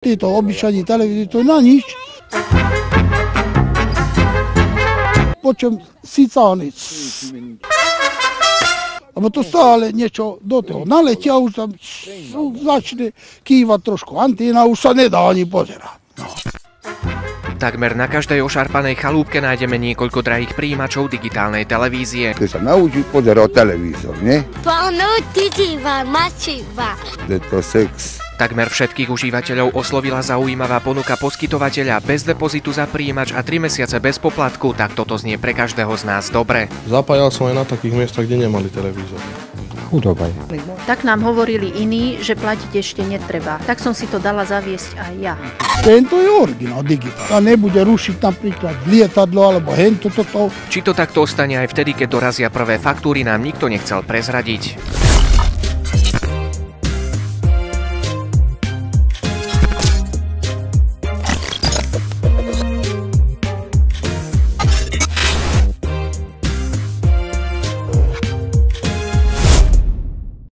Títo obyčajní televízie to na nič. Počem sicány. Lebo to stále niečo do toho naletia, už tam začne kývať trošku antína, už sa nedá ani pozerať. No. Takmer na každej ošarpanej chalúbke nájdeme niekoľko drahých prijímačov digitálnej televízie. Keď sa naučí pozerať televízor, nie? Je to sex. Takmer všetkých užívateľov oslovila zaujímavá ponuka poskytovateľa bez depozitu za prijímač a 3 mesiace bez poplatku, tak toto znie pre každého z nás dobre. Zapájal som aj na takých miestach, kde nemali televízor. Chudoba. Tak nám hovorili iní, že platiť ešte netreba. Tak som si to dala zaviesť aj ja. Tento je originál digitál. A nebude rušiť napríklad lietadlo alebo hento toto. Či to takto ostane aj vtedy, keď dorazia prvé faktúry, nám nikto nechcel prezradiť.